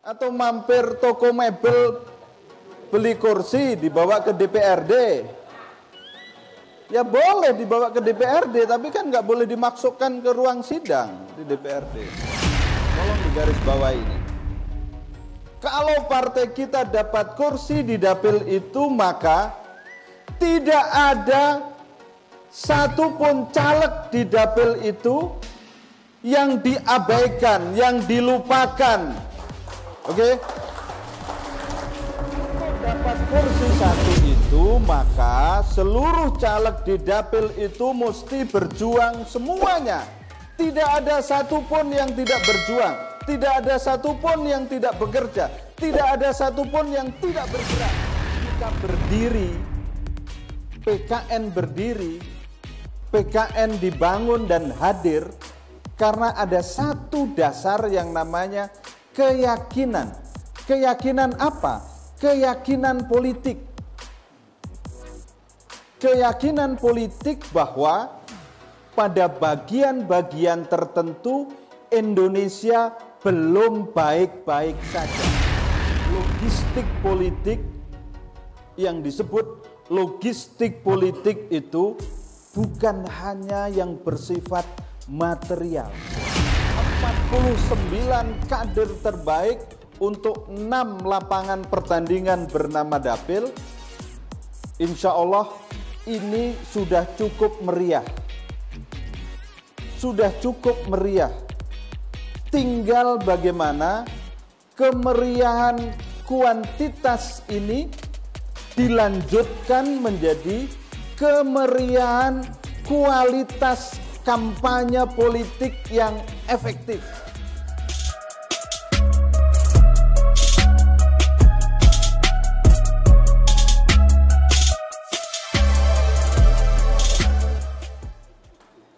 atau mampir toko mebel beli kursi dibawa ke DPRD. Ya boleh dibawa ke DPRD, tapi kan nggak boleh dimasukkan ke ruang sidang di DPRD. Tolong digaris bawah ini. Kalau partai kita dapat kursi di dapil itu, maka tidak ada satupun caleg di dapil itu yang diabaikan, yang dilupakan. Oke? Dapat kursi satu itu, maka seluruh caleg di dapil itu mesti berjuang semuanya. Tidak ada satupun yang tidak berjuang, tidak ada satupun yang tidak bekerja, tidak ada satupun yang tidak bergerak. Kita berdiri, PKN berdiri, PKN dibangun dan hadir karena ada satu dasar yang namanya keyakinan. Keyakinan apa? Keyakinan politik. Keyakinan politik bahwa pada bagian-bagian tertentu Indonesia belum baik-baik saja. Logistik politik yang disebut logistik politik itu bukan hanya yang bersifat material. 49 kader terbaik untuk 6 lapangan pertandingan bernama Dapil, insya Allah ini sudah cukup meriah. Sudah cukup meriah. Tinggal bagaimana kemeriahan kuantitas ini dilanjutkan menjadi kemeriahan kualitas kampanye politik yang efektif.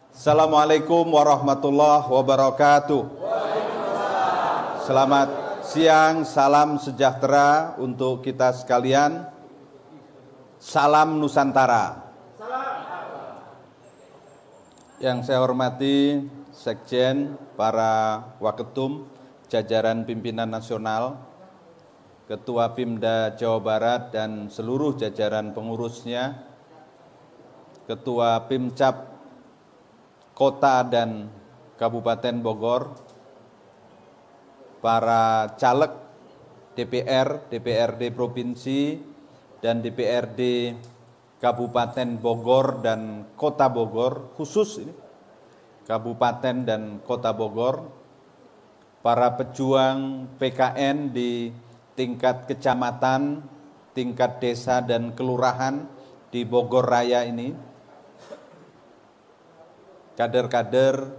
Assalamualaikum warahmatullahi wabarakatuh. Selamat siang, salam sejahtera untuk kita sekalian. Salam Nusantara. Yang saya hormati Sekjen, para Waketum, jajaran pimpinan nasional, Ketua Pimda Jawa Barat dan seluruh jajaran pengurusnya, Ketua Pimcap Kota dan Kabupaten Bogor, para caleg DPR, DPRD Provinsi, dan DPRD Kabupaten Bogor dan Kota Bogor, khusus ini, Kabupaten dan Kota Bogor, para pejuang PKN di tingkat kecamatan, tingkat desa dan kelurahan di Bogor Raya ini, kader-kader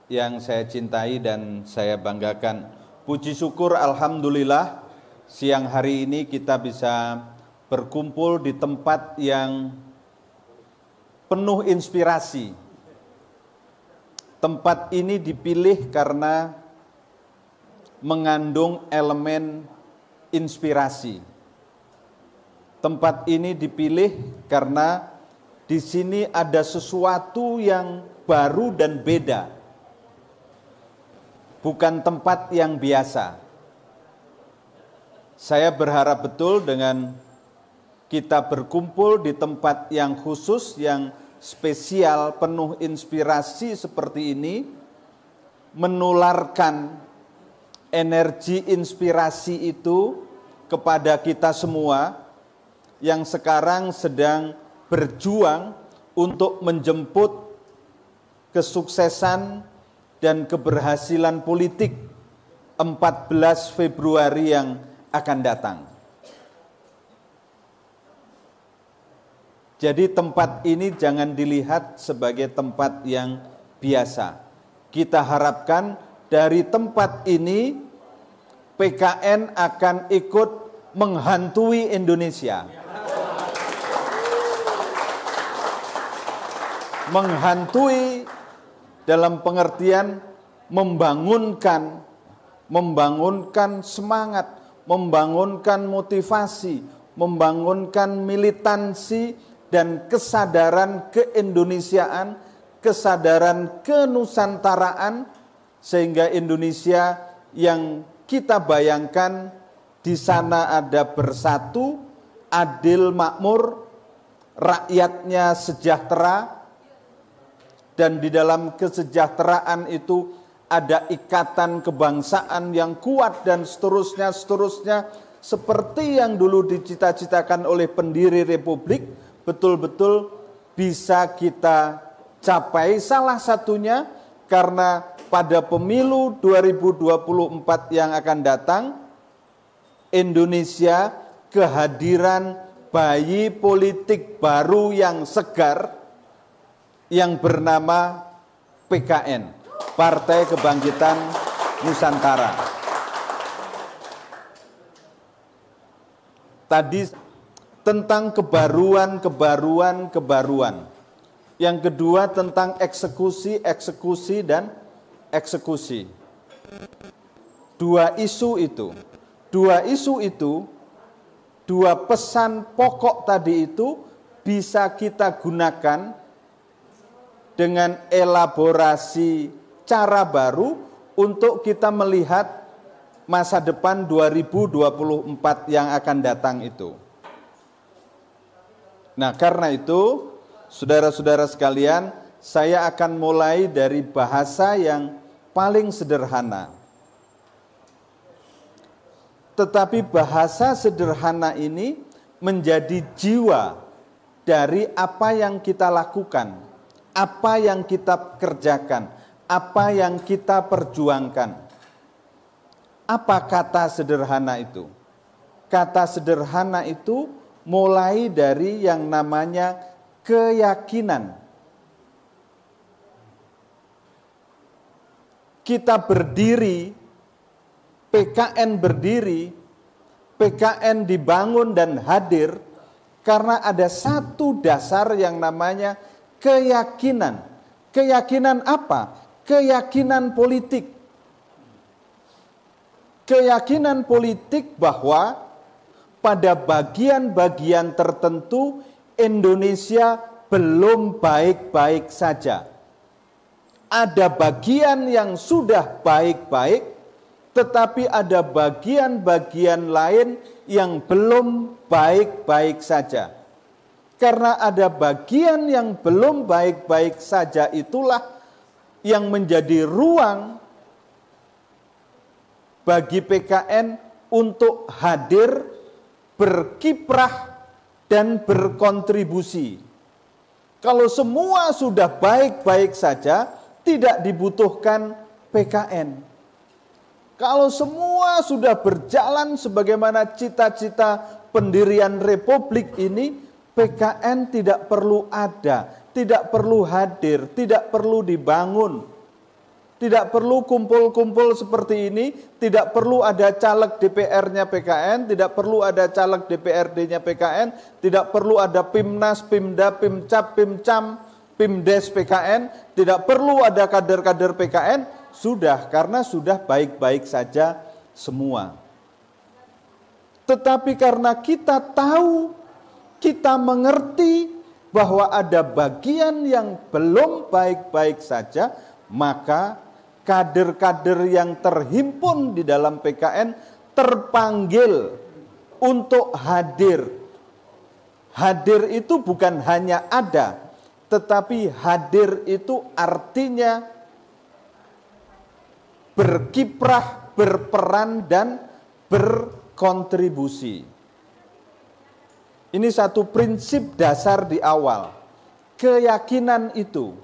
yang saya cintai dan saya banggakan. Puji syukur alhamdulillah siang hari ini kita bisa berkumpul di tempat yang penuh inspirasi. Tempat ini dipilih karena mengandung elemen inspirasi. Tempat ini dipilih karena di sini ada sesuatu yang baru dan beda. Bukan tempat yang biasa. Saya berharap betul dengan kita berkumpul di tempat yang khusus, yang spesial, penuh inspirasi seperti ini, menularkan energi inspirasi itu kepada kita semua yang sekarang sedang berjuang untuk menjemput kesuksesan dan keberhasilan politik 14 Februari yang akan datang. Jadi tempat ini jangan dilihat sebagai tempat yang biasa. Kita harapkan dari tempat ini PKN akan ikut menghantui Indonesia. Menghantui dalam pengertian membangunkan semangat, membangunkan motivasi, membangunkan militansi dan kesadaran keindonesiaan, kesadaran kenusantaraan, sehingga Indonesia yang kita bayangkan di sana ada bersatu, adil, makmur, rakyatnya sejahtera, dan di dalam kesejahteraan itu ada ikatan kebangsaan yang kuat dan seterusnya, seperti yang dulu dicita-citakan oleh pendiri Republik, betul-betul bisa kita capai. Salah satunya karena pada pemilu 2024 yang akan datang, Indonesia kehadiran bayi politik baru yang segar yang bernama PKN, Partai Kebangkitan Nusantara. Tadi tentang kebaruan. Yang kedua tentang eksekusi dan eksekusi. Dua isu itu, dua pesan pokok tadi itu bisa kita gunakan dengan elaborasi cara baru untuk kita melihat masa depan 2024 yang akan datang itu. Nah, karena itu, saudara-saudara sekalian, saya akan mulai dari bahasa yang paling sederhana. Tetapi bahasa sederhana ini menjadi jiwa dari apa yang kita lakukan, apa yang kita kerjakan, apa yang kita perjuangkan. Apa kata sederhana itu? Kata sederhana itu mulai dari yang namanya keyakinan. Kita berdiri, PKN berdiri, PKN dibangun dan hadir karena ada satu dasar yang namanya keyakinan. Keyakinan apa? Keyakinan politik. Keyakinan politik bahwa pada bagian-bagian tertentu Indonesia belum baik-baik saja. Ada bagian yang sudah baik-baik, tetapi ada bagian-bagian lain yang belum baik-baik saja. Karena ada bagian yang belum baik-baik saja, itulah yang menjadi ruang bagi PKN untuk hadir, berkiprah, dan berkontribusi. Kalau semua sudah baik-baik saja, tidak dibutuhkan PKN. Kalau semua sudah berjalan sebagaimana cita-cita pendirian Republik ini, PKN tidak perlu ada, tidak perlu hadir, tidak perlu dibangun, tidak perlu kumpul-kumpul seperti ini, tidak perlu ada caleg DPR-nya PKN, tidak perlu ada caleg DPRD-nya PKN, tidak perlu ada Pimnas, Pimda, Pimcap, Pimcam, Pimdes PKN, tidak perlu ada kader-kader PKN, sudah, karena sudah baik-baik saja semua. Tetapi karena kita tahu, kita mengerti bahwa ada bagian yang belum baik-baik saja, maka kader-kader yang terhimpun di dalam PKN terpanggil untuk hadir. Hadir itu bukan hanya ada, tetapi hadir itu artinya berkiprah, berperan, dan berkontribusi. Ini satu prinsip dasar di awal. Keyakinan itu.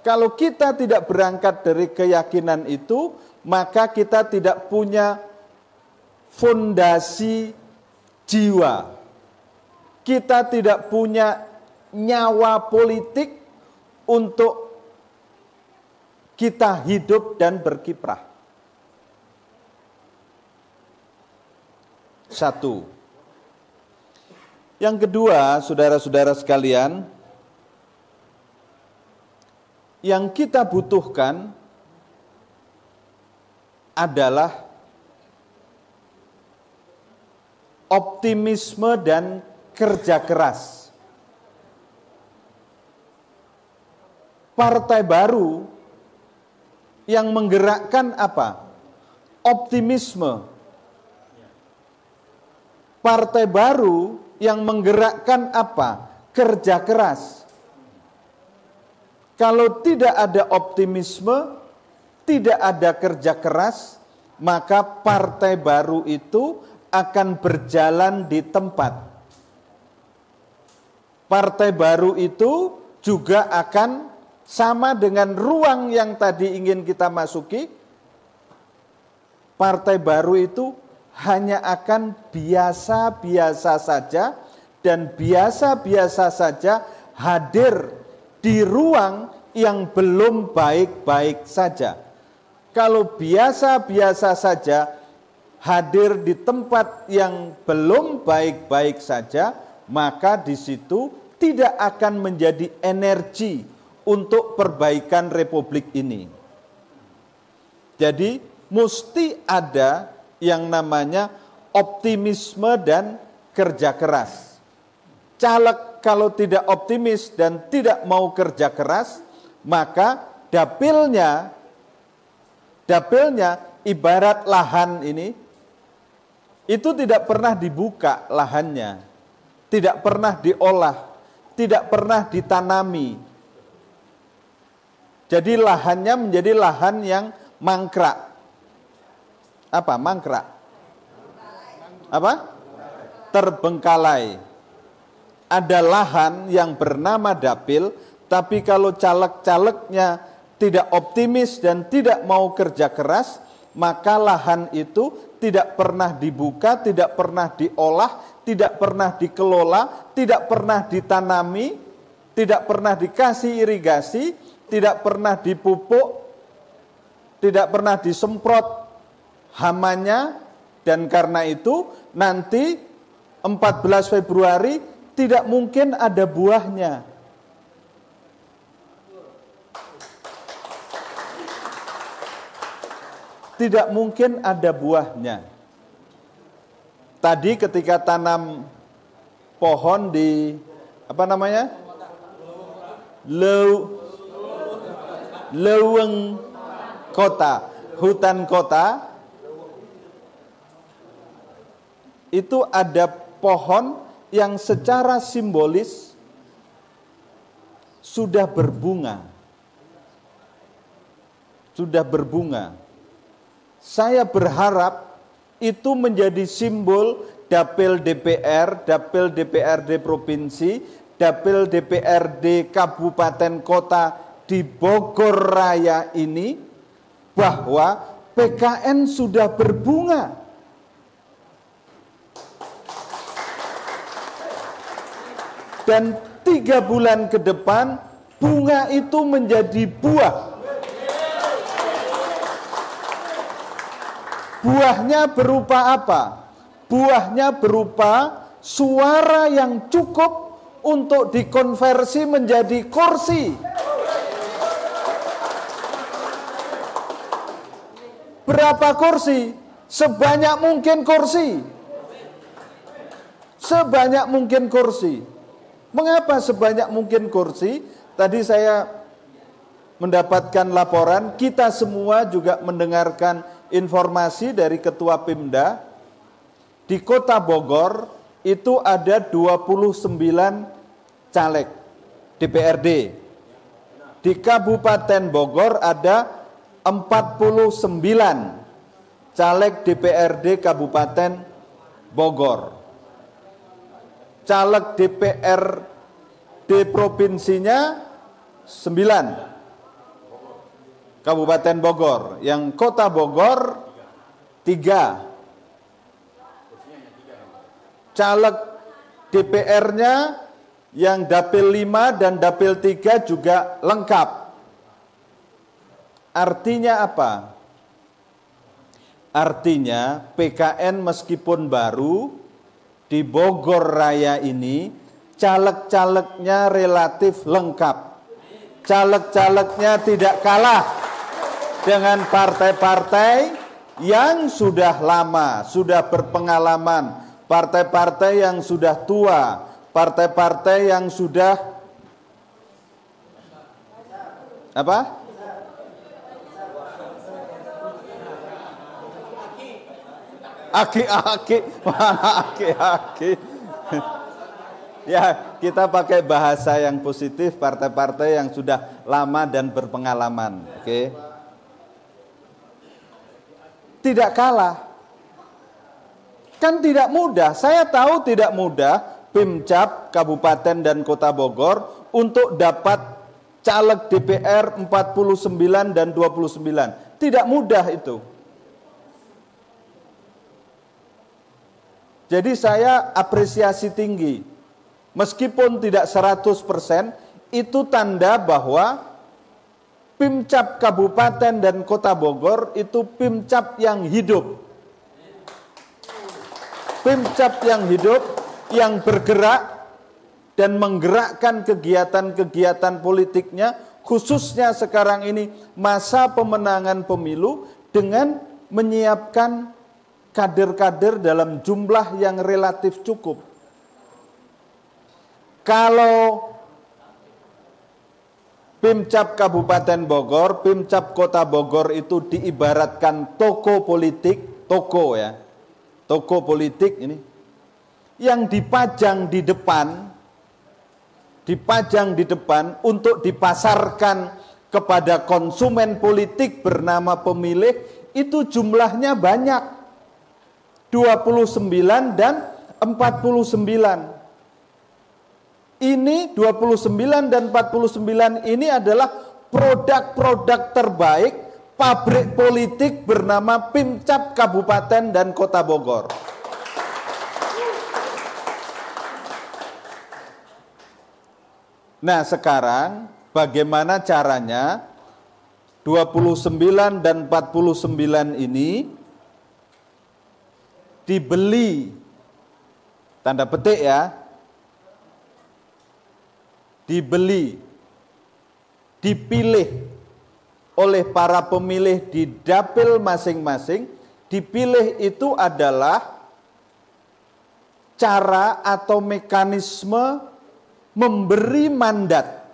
Kalau kita tidak berangkat dari keyakinan itu, maka kita tidak punya fondasi jiwa. Kita tidak punya nyawa politik untuk kita hidup dan berkiprah. Satu. Yang kedua, saudara-saudara sekalian, yang kita butuhkan adalah optimisme dan kerja keras. Partai baru yang menggerakkan apa? optimisme. Partai baru yang menggerakkan apa? Kerja keras. Kalau tidak ada optimisme, tidak ada kerja keras, maka partai baru itu akan berjalan di tempat. Partai baru itu juga akan sama dengan ruang yang tadi ingin kita masuki. Partai baru itu hanya akan biasa-biasa saja, dan biasa-biasa saja hadir di ruang yang belum baik-baik saja. Kalau biasa-biasa saja hadir di tempat yang belum baik-baik saja, maka di situ tidak akan menjadi energi untuk perbaikan republik ini. Jadi mesti ada yang namanya optimisme dan kerja keras. Caleg kalau tidak optimis dan tidak mau kerja keras, maka dapilnya ibarat lahan ini, itu tidak pernah dibuka lahannya, tidak pernah diolah, tidak pernah ditanami. Jadi lahannya menjadi lahan yang mangkrak. Apa mangkrak? Apa? Terbengkalai. Ada lahan yang bernama dapil, tapi kalau caleg-calegnya tidak optimis dan tidak mau kerja keras, maka lahan itu tidak pernah dibuka, tidak pernah diolah, tidak pernah dikelola, tidak pernah ditanami, tidak pernah dikasih irigasi, tidak pernah dipupuk, tidak pernah disemprot hamanya, dan karena itu nanti 14 Februari tidak mungkin ada buahnya. Tidak mungkin ada buahnya. Tadi ketika tanam pohon di apa namanya? Leuweung kota, hutan kota, itu ada pohon yang secara simbolis sudah berbunga. Sudah berbunga. Saya berharap itu menjadi simbol dapil DPR, dapil DPRD provinsi, dapil DPRD kabupaten kota di Bogor Raya ini, bahwa PKN sudah berbunga. Dan 3 bulan ke depan bunga itu menjadi buah. Buahnya berupa apa? Buahnya berupa suara yang cukup untuk dikonversi menjadi kursi. Berapa kursi? Sebanyak mungkin kursi. Sebanyak mungkin kursi. Mengapa sebanyak mungkin kursi? Tadi saya mendapatkan laporan, kita semua juga mendengarkan informasi dari Ketua Pimda. Di Kota Bogor itu ada 29 caleg DPRD. Di Kabupaten Bogor ada 49 caleg DPRD Kabupaten Bogor. Caleg DPRD provinsinya 9 Kabupaten Bogor, yang Kota Bogor 3. Caleg DPR-nya yang dapil 5 dan dapil 3 juga lengkap. Artinya apa? Artinya PKN meskipun baru, di Bogor Raya ini caleg-calegnya relatif lengkap. Caleg-calegnya tidak kalah dengan partai-partai yang sudah lama, sudah berpengalaman, partai-partai yang sudah tua, partai-partai yang sudah apa? Aki-aki, mana aki-aki. Ya, kita pakai bahasa yang positif, partai-partai yang sudah lama dan berpengalaman. Oke. Tidak kalah. Kan tidak mudah, saya tahu tidak mudah Pimcap Kabupaten dan Kota Bogor untuk dapat caleg DPR 49 dan 29. Tidak mudah itu. Jadi saya apresiasi tinggi. Meskipun tidak 100%, itu tanda bahwa Pimcap Kabupaten dan Kota Bogor itu Pimcap yang hidup. Pimcap yang hidup, yang bergerak dan menggerakkan kegiatan-kegiatan politiknya, khususnya sekarang ini masa pemenangan pemilu dengan menyiapkan kader-kader dalam jumlah yang relatif cukup. Kalau Pimcap Kabupaten Bogor, Pimcap Kota Bogor itu diibaratkan toko politik, toko ya, toko politik ini, yang dipajang di depan untuk dipasarkan kepada konsumen politik bernama pemilih, itu jumlahnya banyak, 29 dan 49. Ini 29 dan 49 ini adalah produk-produk terbaik pabrik politik bernama Pimcap Kabupaten dan Kota Bogor. Nah, sekarang bagaimana caranya 29 dan 49 ini dibeli, tanda petik ya, dibeli, dipilih oleh para pemilih di dapil masing-masing. Dipilih itu adalah cara atau mekanisme memberi mandat,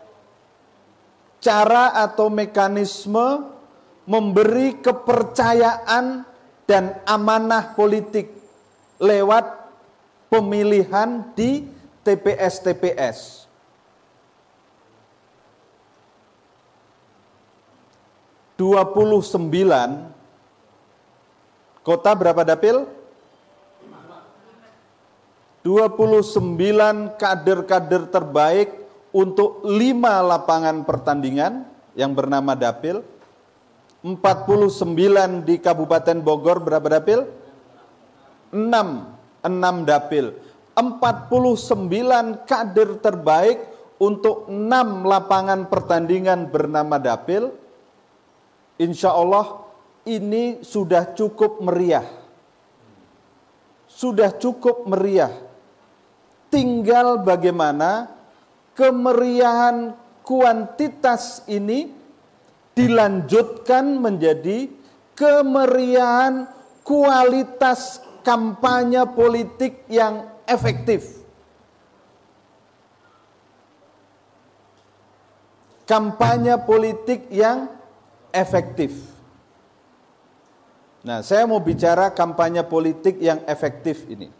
cara atau mekanisme memberi kepercayaan dan amanah politik lewat pemilihan di TPS-TPS. 29 kota berapa dapil? 29 kader-kader terbaik untuk 5 lapangan pertandingan yang bernama dapil. 49 di Kabupaten Bogor berapa dapil? 6 dapil. 49 kader terbaik untuk 6 lapangan pertandingan bernama dapil. Insya Allah ini sudah cukup meriah. Sudah cukup meriah. Tinggal bagaimana kemeriahan kuantitas ini dilanjutkan menjadi kemeriahan kualitas kampanye politik yang efektif. Kampanye politik yang efektif. Nah, saya mau bicara kampanye politik yang efektif ini.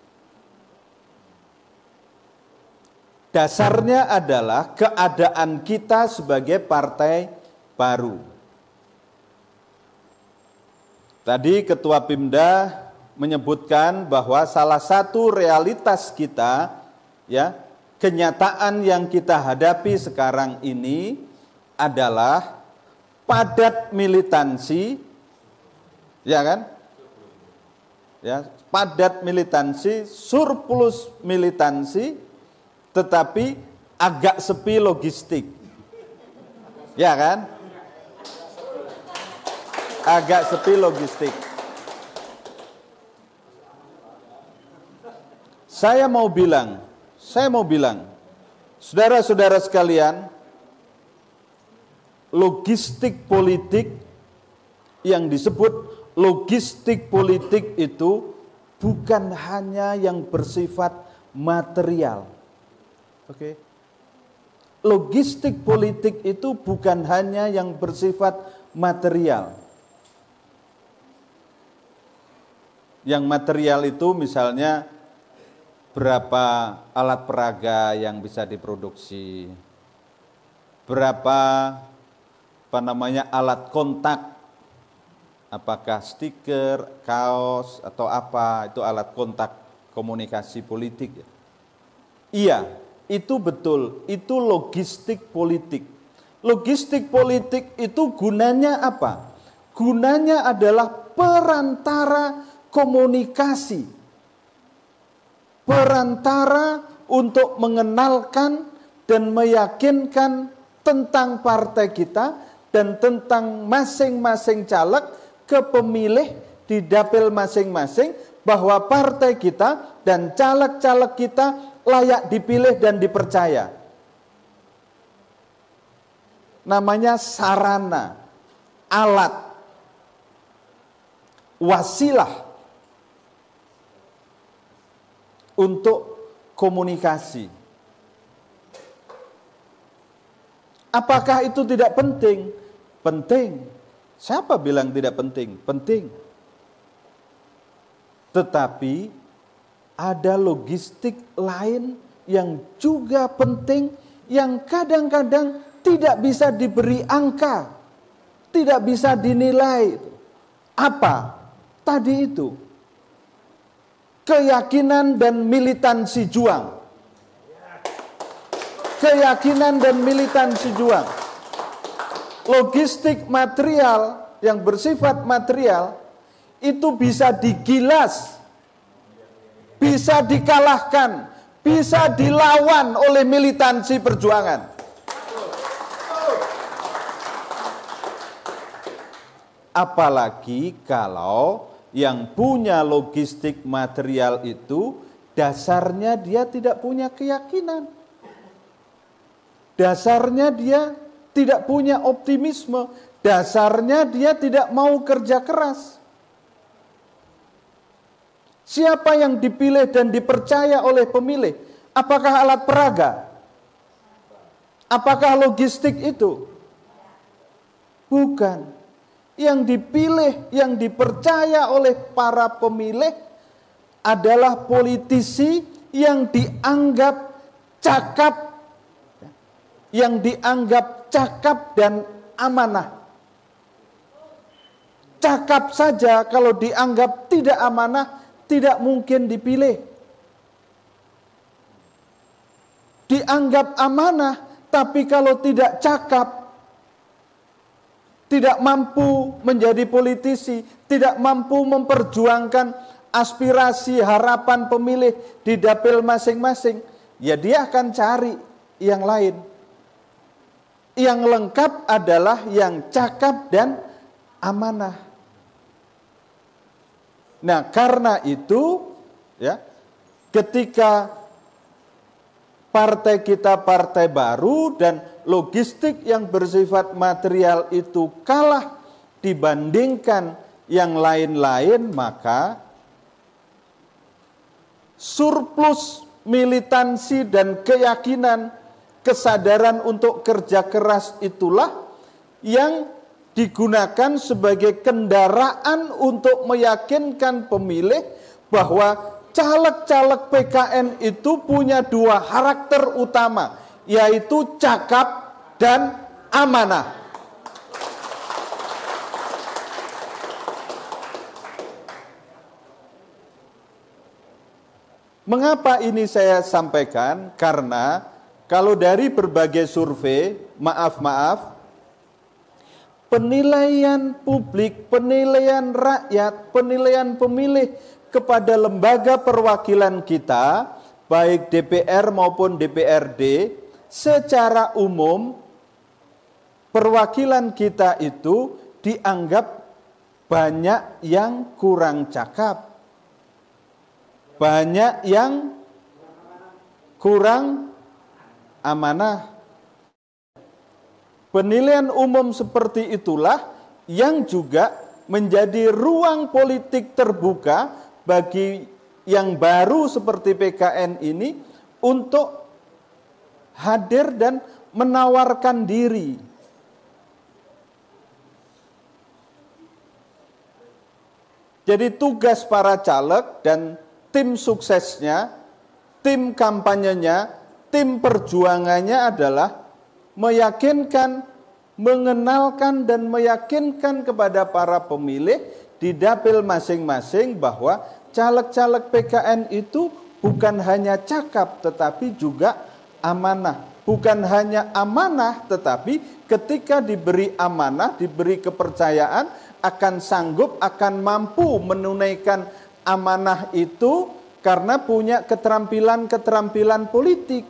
Dasarnya adalah keadaan kita sebagai partai baru. Tadi Ketua Pimda menyebutkan bahwa salah satu realitas kita, ya, kenyataan yang kita hadapi sekarang ini adalah padat militansi, ya kan? Ya, padat militansi, surplus militansi, tetapi agak sepi logistik. Ya kan? Agak sepi logistik. Saya mau bilang, saudara-saudara sekalian, logistik politik yang disebut logistik politik itu bukan hanya yang bersifat material. Oke. Logistik politik itu bukan hanya yang bersifat material. Yang material itu misalnya berapa alat peraga yang bisa diproduksi, berapa alat kontak, apakah stiker, kaos atau apa, itu alat kontak komunikasi politik. Iya, itu betul, itu logistik politik. Logistik politik itu gunanya apa? Gunanya adalah perantara komunikasi, perantara untuk mengenalkan dan meyakinkan tentang partai kita dan tentang masing-masing caleg ke pemilih di dapil masing-masing, bahwa partai kita dan caleg-caleg kita layak dipilih dan dipercaya. Namanya sarana, alat, wasilah untuk komunikasi. Apakah itu tidak penting? Penting. Siapa bilang tidak penting? Penting. Tetapi ada logistik lain yang juga penting, yang kadang-kadang tidak bisa diberi angka, tidak bisa dinilai. Apa? Tadi itu. Keyakinan dan militansi juang. Keyakinan dan militansi juang. Logistik material yang bersifat material itu bisa digilas, bisa dikalahkan, bisa dilawan oleh militansi perjuangan. Apalagi kalau yang punya logistik material itu dasarnya dia tidak punya keyakinan. Dasarnya dia tidak punya optimisme. Dasarnya dia tidak mau kerja keras. Siapa yang dipilih dan dipercaya oleh pemilih? Apakah alat peraga? Apakah logistik itu? Bukan. Yang dipilih, yang dipercaya oleh para pemilih adalah politisi yang dianggap cakap, dan amanah. Cakap saja kalau dianggap tidak amanah, tidak mungkin dipilih. Dianggap amanah, tapi kalau tidak cakap, tidak mampu menjadi politisi, tidak mampu memperjuangkan aspirasi harapan pemilih di dapil masing-masing, ya dia akan cari yang lain. Yang lengkap adalah yang cakap dan amanah. Nah, karena itu ya, ketika partai kita partai baru dan logistik yang bersifat material itu kalah dibandingkan yang lain-lain, maka surplus militansi dan keyakinan, kesadaran untuk kerja keras itulah yang digunakan sebagai kendaraan untuk meyakinkan pemilih bahwa caleg-caleg PKN itu punya dua karakter utama, yaitu cakap dan amanah. Mengapa ini saya sampaikan? Karena kalau dari berbagai survei, penilaian publik, penilaian rakyat, penilaian pemilih kepada lembaga perwakilan kita, baik DPR maupun DPRD, secara umum perwakilan kita itu dianggap banyak yang kurang cakap, banyak yang kurang amanah. Penilaian umum seperti itulah yang juga menjadi ruang politik terbuka bagi yang baru seperti PKN ini untuk hadir dan menawarkan diri. Jadi tugas para caleg dan tim suksesnya, tim kampanyenya, tim perjuangannya adalah meyakinkan, mengenalkan dan meyakinkan kepada para pemilih di dapil masing-masing bahwa caleg-caleg PKN itu bukan hanya cakap tetapi juga amanah. Bukan hanya amanah tetapi ketika diberi amanah, diberi kepercayaan akan sanggup, akan mampu menunaikan amanah itu karena punya keterampilan-keterampilan politik.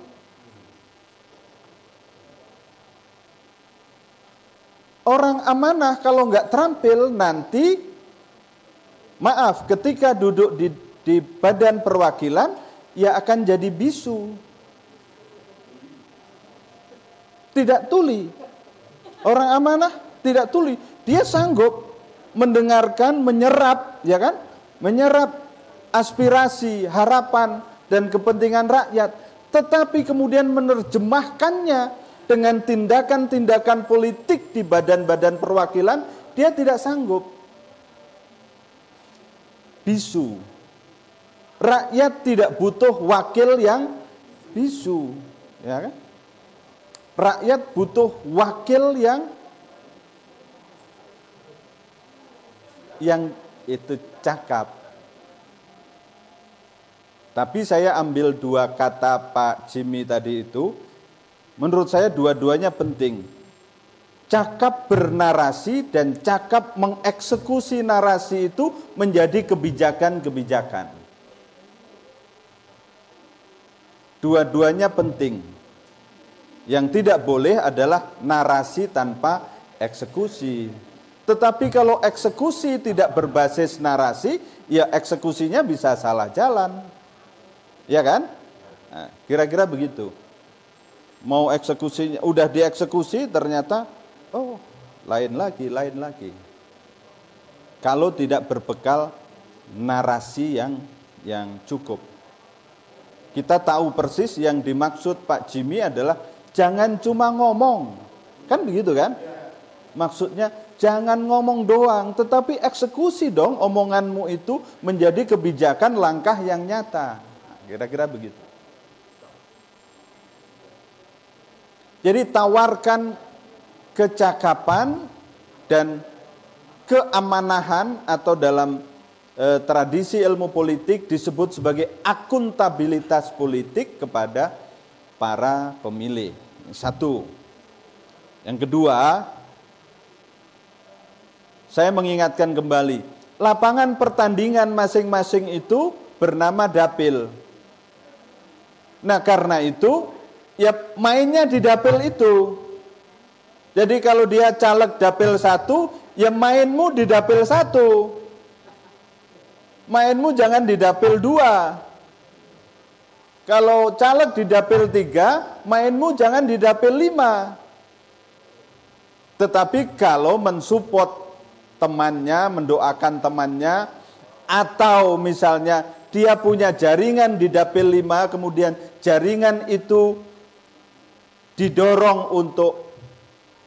Orang amanah kalau nggak terampil nanti, maaf, ketika duduk di badan perwakilan, ya akan jadi bisu. Tidak tuli. Orang amanah tidak tuli. Dia sanggup mendengarkan, menyerap, ya kan? Menyerap aspirasi, harapan, dan kepentingan rakyat. Tetapi kemudian menerjemahkannya dengan tindakan-tindakan politik di badan-badan perwakilan, dia tidak sanggup. Bisu. Rakyat tidak butuh wakil yang bisu, ya kan? Rakyat butuh wakil yang itu cakap. Tapi saya ambil dua kata Pak Jimmy tadi itu, menurut saya dua-duanya penting. Cakap bernarasi dan cakap mengeksekusi narasi itu menjadi kebijakan-kebijakan. Dua-duanya penting. Yang tidak boleh adalah narasi tanpa eksekusi. Tetapi kalau eksekusi tidak berbasis narasi, ya eksekusinya bisa salah jalan. Ya kan? Nah, kira-kira begitu. Mau eksekusinya, udah dieksekusi ternyata, oh lain lagi. Kalau tidak berbekal narasi yang cukup. Kita tahu persis yang dimaksud Pak Jimmy adalah jangan cuma ngomong, kan begitu kan? Maksudnya jangan ngomong doang, tetapi eksekusi dong omonganmu itu menjadi kebijakan langkah yang nyata. Kira-kira begitu. Jadi tawarkan kecakapan dan keamanahan atau dalam tradisi ilmu politik disebut sebagai akuntabilitas politik kepada para pemilih. Satu. Yang kedua, saya mengingatkan kembali, lapangan pertandingan masing-masing itu bernama dapil. Nah, karena itu, ya mainnya di dapil itu. Jadi kalau dia caleg dapil 1, ya mainmu di dapil 1. Mainmu jangan di dapil 2. Kalau caleg di dapil 3, mainmu jangan di dapil 5. Tetapi kalau mensupport temannya, mendoakan temannya, atau misalnya dia punya jaringan di dapil 5, kemudian jaringan itu didorong untuk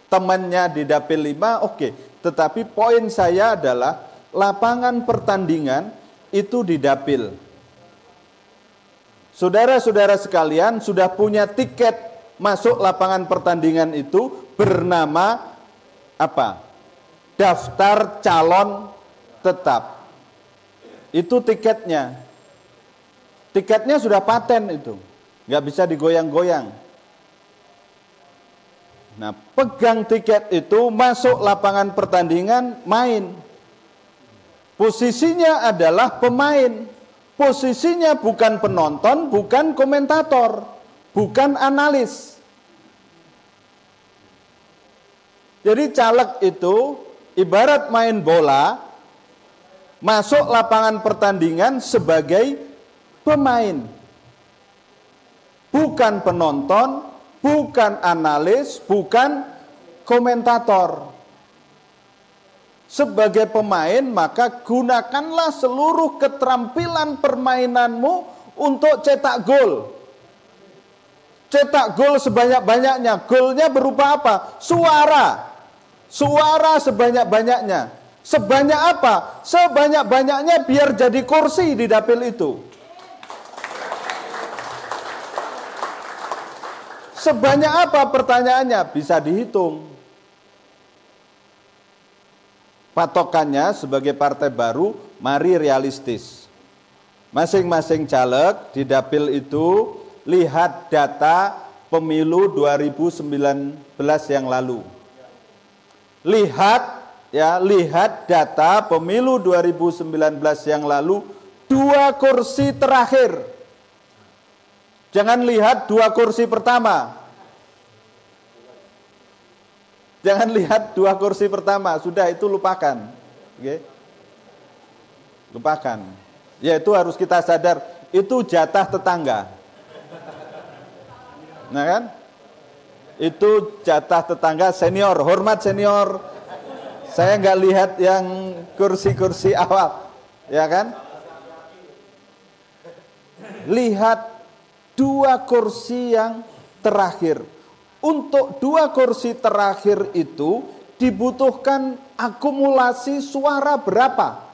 temannya di dapil 5, oke. Tetapi poin saya adalah lapangan pertandingan itu di dapil. Saudara-saudara sekalian sudah punya tiket masuk lapangan pertandingan itu bernama apa? Daftar calon tetap. Itu tiketnya. Tiketnya sudah paten itu. Nggak bisa digoyang-goyang. Nah, pegang tiket itu, masuk lapangan pertandingan, main. Posisinya adalah pemain. Posisinya bukan penonton, bukan komentator, bukan analis. Jadi caleg itu ibarat main bola, masuk lapangan pertandingan sebagai pemain. Bukan penonton, bukan analis, bukan komentator. Sebagai pemain, maka gunakanlah seluruh keterampilan permainanmu untuk cetak gol. Cetak gol sebanyak-banyaknya. Golnya berupa apa? Suara. Suara sebanyak-banyaknya. Sebanyak apa? Sebanyak-banyaknya biar jadi kursi di dapil itu. Sebanyak apa pertanyaannya? Bisa dihitung. Patokannya sebagai partai baru, mari realistis. Masing-masing caleg di dapil itu lihat data pemilu 2019 yang lalu. Lihat data pemilu 2019 yang lalu, 2 kursi terakhir. Jangan lihat 2 kursi pertama. Jangan lihat 2 kursi pertama, sudah itu lupakan. Oke? Lupakan. Ya itu harus kita sadar, itu jatah tetangga. Nah kan? Itu jatah tetangga senior, hormat senior. Saya nggak lihat yang kursi-kursi awal, ya kan? Lihat 2 kursi yang terakhir. Untuk 2 kursi terakhir itu dibutuhkan akumulasi suara berapa?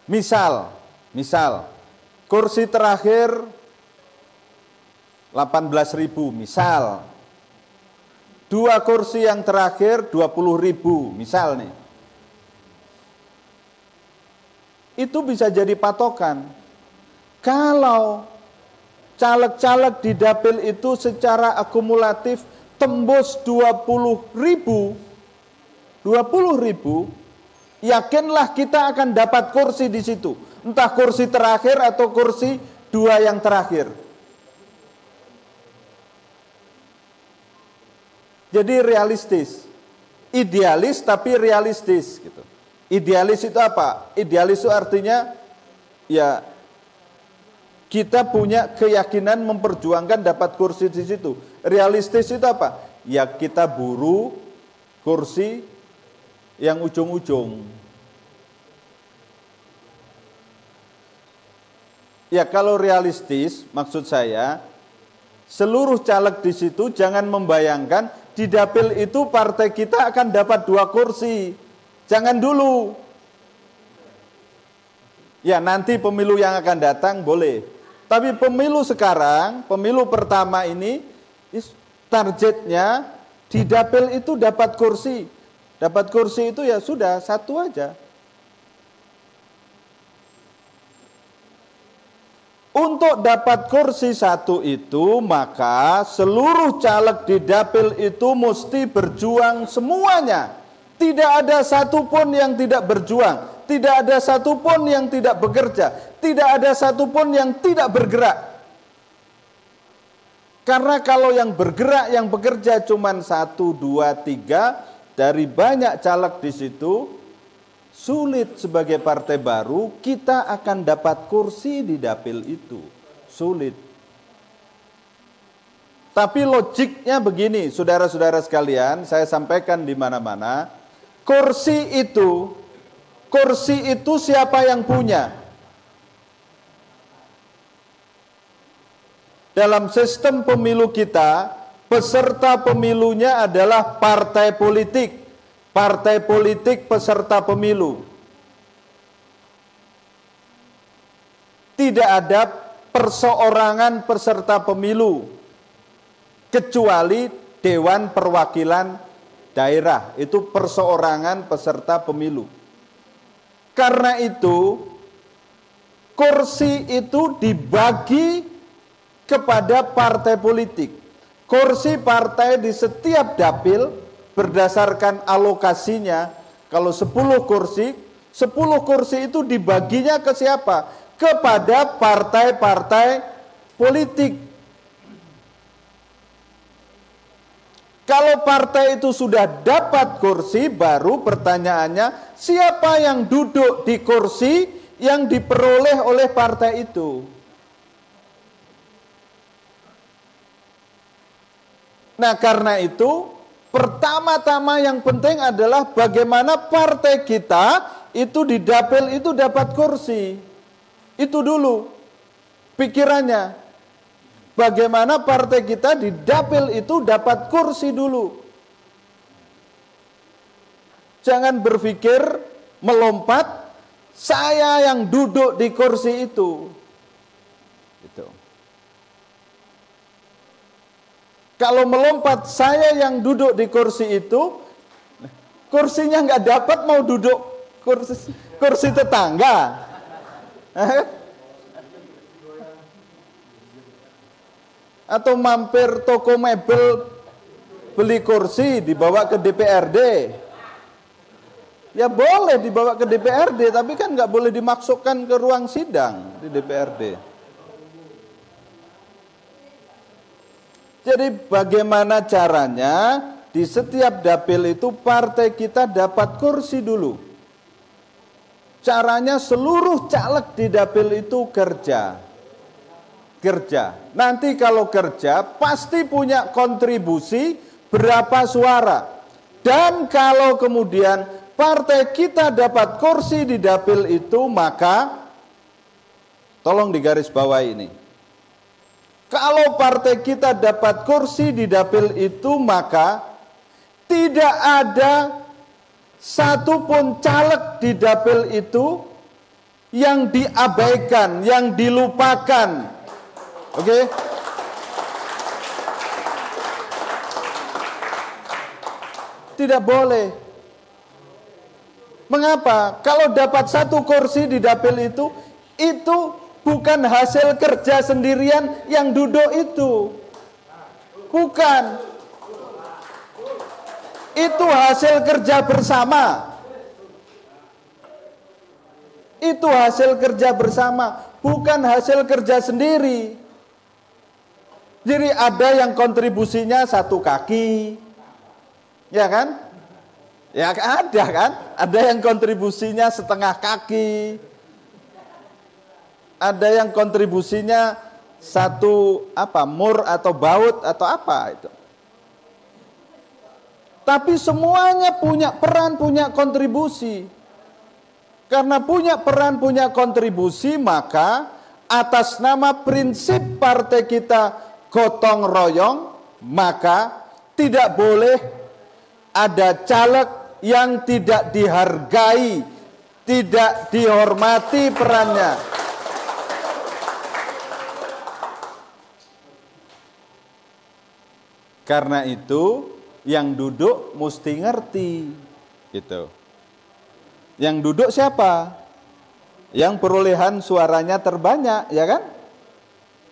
Misal, kursi terakhir 18.000, misal. 2 kursi yang terakhir 20.000, misal nih. Itu bisa jadi patokan. Kalau caleg-caleg di dapil itu secara akumulatif tembus 20.000, yakinlah kita akan dapat kursi di situ. Entah kursi terakhir atau kursi 2 yang terakhir. Jadi realistis. Idealis tapi realistis gitu. Idealis itu apa? Idealis itu artinya ya kita punya keyakinan memperjuangkan dapat kursi di situ. Realistis itu apa? Ya kita buru kursi yang ujung-ujung. Ya kalau realistis maksud saya seluruh caleg di situ jangan membayangkan di dapil itu partai kita akan dapat 2 kursi. Jangan dulu. Ya nanti pemilu yang akan datang boleh. Tapi pemilu sekarang, pemilu pertama ini targetnya di dapil itu dapat kursi. Dapat kursi itu ya sudah 1 aja. Untuk dapat kursi 1 itu maka seluruh caleg di dapil itu mesti berjuang semuanya. Tidak ada satupun yang tidak berjuang, tidak ada satupun yang tidak bekerja, tidak ada satupun yang tidak bergerak. Karena kalau yang bergerak, yang bekerja cuma 1, 2, 3 dari banyak caleg di situ, sulit sebagai partai baru kita akan dapat kursi di dapil itu. Sulit. Tapi logiknya begini, saudara-saudara sekalian, saya sampaikan di mana-mana. Kursi itu siapa yang punya? Dalam sistem pemilu kita, peserta pemilunya adalah partai politik. Partai politik peserta pemilu. Tidak ada perseorangan peserta pemilu, kecuali Dewan Perwakilan Daerah, itu perseorangan peserta pemilu. Karena itu, kursi itu dibagi kepada partai politik. Kursi partai di setiap dapil berdasarkan alokasinya. Kalau 10 kursi itu dibaginya ke siapa? Kepada partai-partai politik. Kalau partai itu sudah dapat kursi, baru pertanyaannya, siapa yang duduk di kursi yang diperoleh oleh partai itu? Nah, karena itu, pertama-tama yang penting adalah bagaimana partai kita itu di dapil itu dapat kursi. Itu dulu pikirannya. bagaimana partai kita di dapil itu dapat kursi dulu. Jangan berpikir melompat, saya yang duduk di kursi itu. Gitu. Kalau melompat, saya yang duduk di kursi itu, kursinya nggak dapat, mau duduk kursi tetangga. Atau mampir toko mebel beli kursi dibawa ke DPRD. Ya boleh dibawa ke DPRD, tapi kan nggak boleh dimasukkan ke ruang sidang di DPRD. Jadi bagaimana caranya di setiap dapil itu partai kita dapat kursi dulu. Caranya seluruh caleg di dapil itu kerja. Nanti kalau kerja pasti punya kontribusi berapa suara. Dan kalau kemudian partai kita dapat kursi di dapil itu, maka tolong digarisbawahi ini. Kalau partai kita dapat kursi di dapil itu, maka tidak ada satupun caleg di dapil itu yang diabaikan, yang dilupakan. Oke? Tidak boleh. Mengapa? Kalau dapat satu kursi di dapil itu bukan hasil kerja sendirian yang duduk itu. Bukan. Itu hasil kerja bersama. Itu hasil kerja bersama, bukan hasil kerja sendiri. Jadi ada yang kontribusinya 1 kaki. Ya kan? Ya ada kan? Ada yang kontribusinya 1/2 kaki. Ada yang kontribusinya 1 mur atau baut atau apa itu. Tapi semuanya punya peran, punya kontribusi. Karena punya peran, punya kontribusi, maka atas nama prinsip partai kita gotong royong, maka tidak boleh ada caleg yang tidak dihargai, tidak dihormati perannya. Karena itu yang duduk mesti ngerti, gitu. Yang duduk siapa? Yang perolehan suaranya terbanyak, ya kan?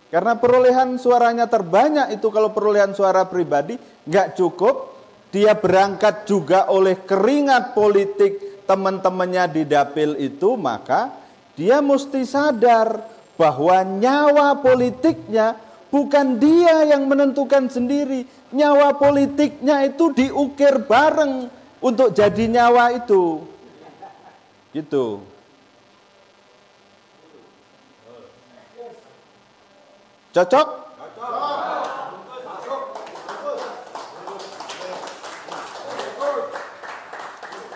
Karena perolehan suaranya terbanyak itu kalau perolehan suara pribadi nggak cukup, dia berangkat juga oleh keringat politik teman-temannya di dapil itu, maka dia mesti sadar bahwa nyawa politiknya bukan dia yang menentukan sendiri. Nyawa politiknya itu diukir bareng untuk jadi nyawa itu. Gitu. Cocok?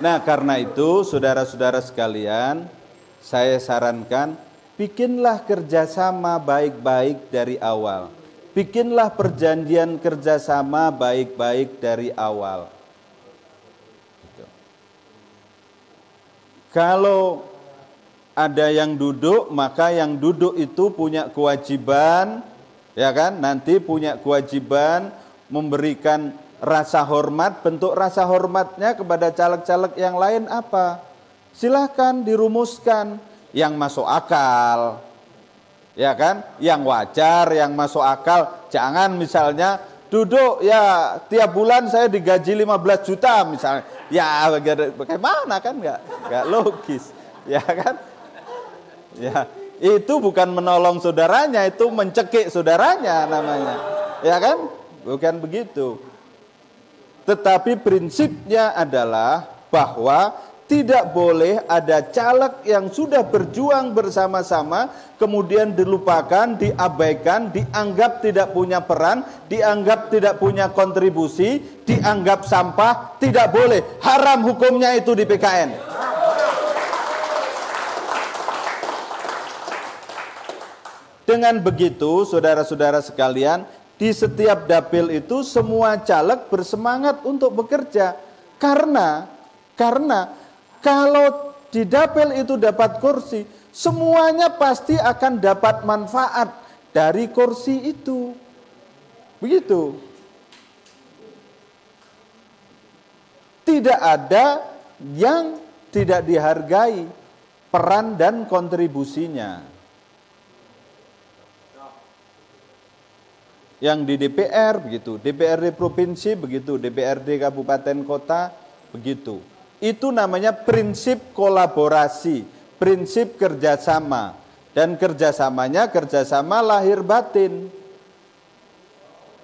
Nah, karena itu saudara-saudara sekalian, saya sarankan bikinlah kerjasama baik-baik dari awal. Bikinlah perjanjian kerjasama baik-baik dari awal. Gitu. Kalau ada yang duduk, maka yang duduk itu punya kewajiban, ya kan? Nanti punya kewajiban memberikan rasa hormat. Bentuk rasa hormatnya kepada caleg-caleg yang lain apa? Silahkan dirumuskan yang masuk akal, ya kan? Yang wajar, yang masuk akal. Jangan misalnya duduk ya tiap bulan saya digaji 15 juta misalnya. Ya bagaimana kan nggak logis, ya kan? Ya, itu bukan menolong saudaranya, itu mencekik saudaranya namanya. Ya kan? Bukan begitu. Tetapi prinsipnya adalah bahwa tidak boleh ada caleg yang sudah berjuang bersama-sama kemudian dilupakan, diabaikan, dianggap tidak punya peran, dianggap tidak punya kontribusi, dianggap sampah. Tidak boleh. Haram hukumnya itu di PKN. Dengan begitu, saudara-saudara sekalian, di setiap dapil itu semua caleg bersemangat untuk bekerja. Karena kalau di dapil itu dapat kursi, semuanya pasti akan dapat manfaat dari kursi itu. Begitu. Tidak ada yang tidak dihargai peran dan kontribusinya. Yang di DPR begitu, DPRD provinsi begitu, DPRD kabupaten kota begitu. Itu namanya prinsip kolaborasi, prinsip kerjasama. Dan kerjasamanya kerjasama lahir batin.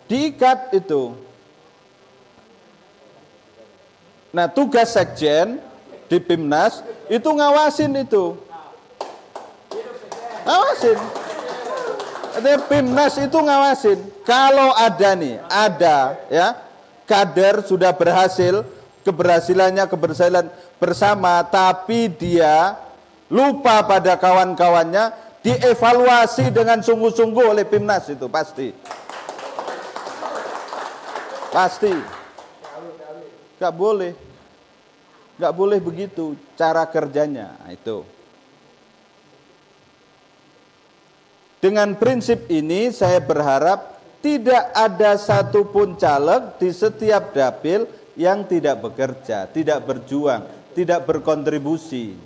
Diikat itu. Nah, tugas sekjen di PIMNAS itu ngawasin itu. Ngawasin. Artinya PIMNAS itu ngawasin. Kalau ada ya, kader sudah berhasil, keberhasilan bersama, tapi dia lupa pada kawan-kawannya, dievaluasi dengan sungguh-sungguh oleh PIMNAS itu pasti. Pasti. Gak boleh begitu cara kerjanya. Nah, itu. Dengan prinsip ini saya berharap tidak ada satupun caleg di setiap dapil yang tidak bekerja, tidak berjuang, tidak berkontribusi.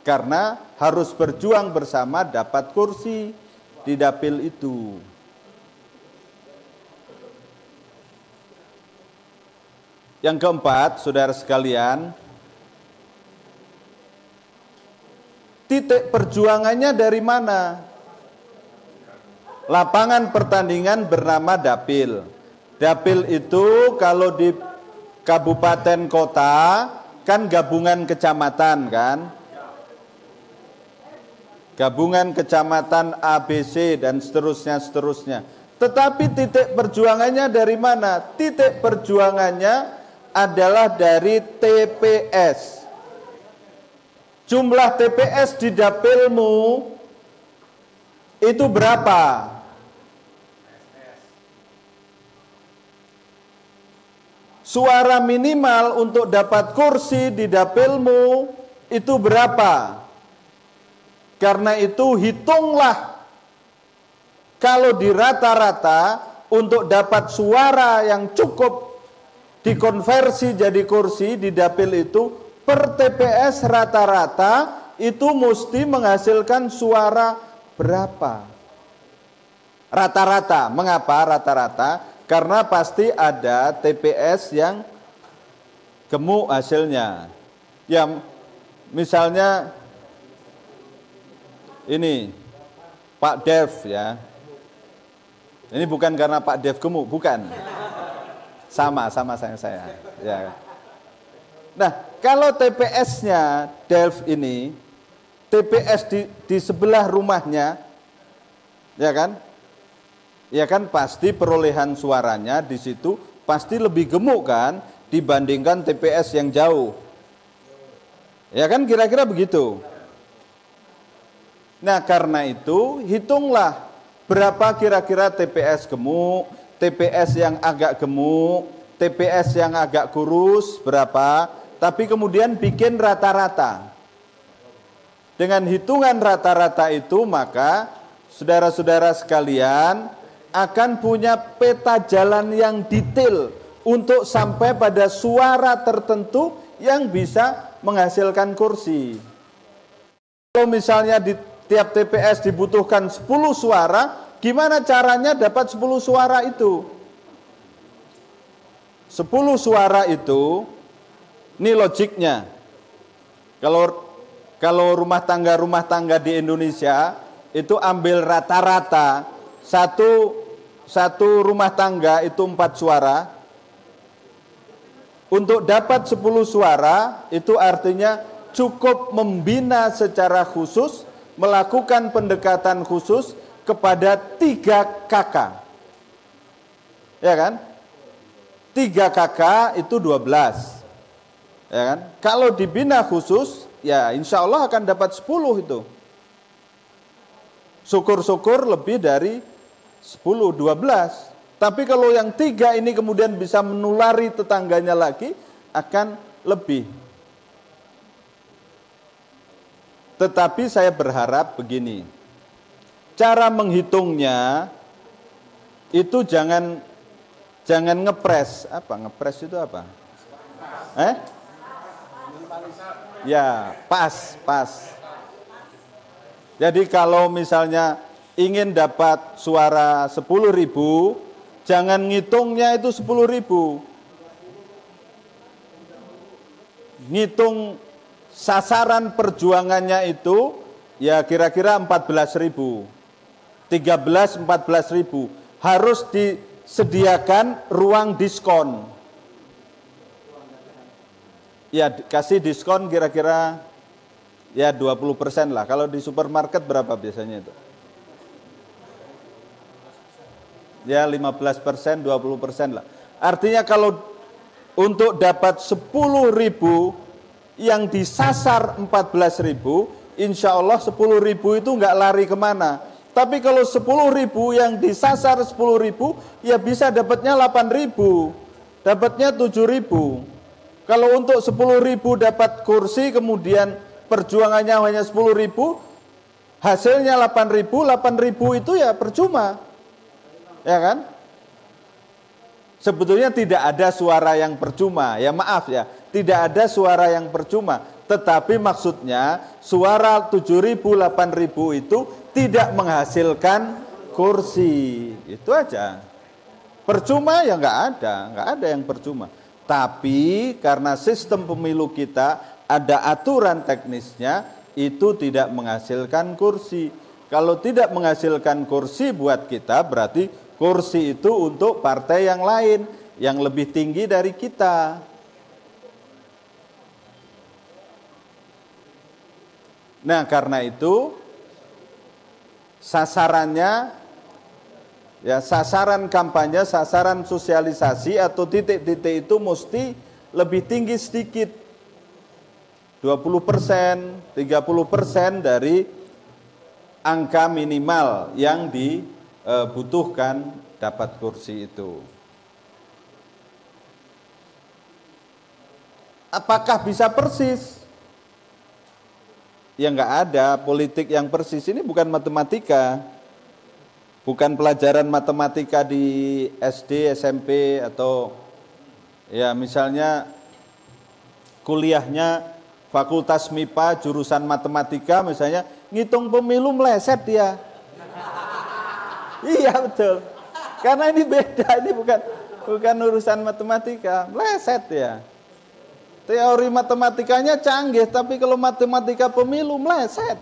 Karena harus berjuang bersama dapat kursi di dapil itu. Yang keempat, saudara sekalian, titik perjuangannya dari mana? Lapangan pertandingan bernama dapil. Dapil itu kalau di kabupaten kota kan gabungan kecamatan kan? Gabungan kecamatan ABC dan seterusnya. Tetapi titik perjuangannya dari mana? Titik perjuangannya adalah dari TPS. Jumlah TPS di dapilmu itu berapa? Suara minimal untuk dapat kursi di dapilmu itu berapa? Karena itu hitunglah. Kalau di rata-rata untuk dapat suara yang cukup dikonversi jadi kursi di dapil itu, per TPS rata-rata itu mesti menghasilkan suara berapa? Rata-rata. Mengapa rata-rata? Karena pasti ada TPS yang gemuk hasilnya. Ya, misalnya ini Pak Dev ya. Ini bukan karena Pak Dev gemuk, bukan. Sama saya. Ya. Nah, kalau TPS-nya Delf ini, TPS di sebelah rumahnya, ya kan? Ya kan pasti perolehan suaranya di situ pasti lebih gemuk kan dibandingkan TPS yang jauh. Ya kan kira-kira begitu. Nah, karena itu hitunglah berapa kira-kira TPS gemuk, TPS yang agak gemuk, TPS yang agak kurus berapa, tapi kemudian bikin rata-rata. Dengan hitungan rata-rata itu maka saudara-saudara sekalian akan punya peta jalan yang detail untuk sampai pada suara tertentu yang bisa menghasilkan kursi. Kalau misalnya di tiap TPS dibutuhkan 10 suara, gimana caranya dapat 10 suara itu? 10 suara itu, ini logiknya. Kalau rumah tangga di Indonesia itu ambil rata-rata satu rumah tangga itu 4 suara. Untuk dapat 10 suara itu artinya cukup membina secara khusus, melakukan pendekatan khusus kepada 3 kakak. Ya kan? 3 kakak itu 12. Ya kan? Kalau dibina khusus, ya insya Allah akan dapat 10 itu. Syukur-syukur lebih dari 10, 12. Tapi kalau yang 3 ini kemudian bisa menulari tetangganya lagi, akan lebih. Tetapi saya berharap begini, cara menghitungnya itu jangan ngepres. Apa ngepres itu apa? Ya, pas. Jadi kalau misalnya ingin dapat suara 10.000, jangan ngitungnya itu 10.000. Ngitung sasaran perjuangannya itu ya kira-kira 14.000. 13-14.000. Harus disediakan ruang diskon. Ya kasih diskon kira-kira ya 20% lah. Kalau di supermarket berapa biasanya itu? Ya 15%, 20% lah. Artinya kalau untuk dapat 10.000 yang disasar 14.000, insya Allah 10.000 itu nggak lari kemana. Tapi kalau 10.000 yang disasar 10.000, ya bisa dapatnya 8.000, dapatnya 7.000. Kalau untuk 10.000 dapat kursi, kemudian perjuangannya hanya 10.000, hasilnya 8.000 itu ya percuma. Ya kan? Sebetulnya tidak ada suara yang percuma, ya maaf ya, tidak ada suara yang percuma. Tetapi maksudnya suara 7.000, 8.000 itu tidak menghasilkan kursi. Itu aja. Percuma ya nggak ada yang percuma. Tapi karena sistem pemilu kita ada aturan teknisnya, itu tidak menghasilkan kursi. Kalau tidak menghasilkan kursi buat kita, berarti kursi itu untuk partai yang lain, yang lebih tinggi dari kita. Nah, karena itu sasarannya, ya sasaran kampanye, sasaran sosialisasi atau titik-titik itu mesti lebih tinggi sedikit. 20%, 30% dari angka minimal yang dibutuhkan dapat kursi itu. Apakah bisa persis? Ya nggak ada, politik yang persis ini bukan matematika. Bukan pelajaran matematika di SD, SMP, atau ya misalnya kuliahnya fakultas MIPA jurusan matematika misalnya, ngitung pemilu meleset dia. Iya betul. Karena ini beda, ini bukan urusan matematika, meleset ya. Teori matematikanya canggih, tapi kalau matematika pemilu meleset.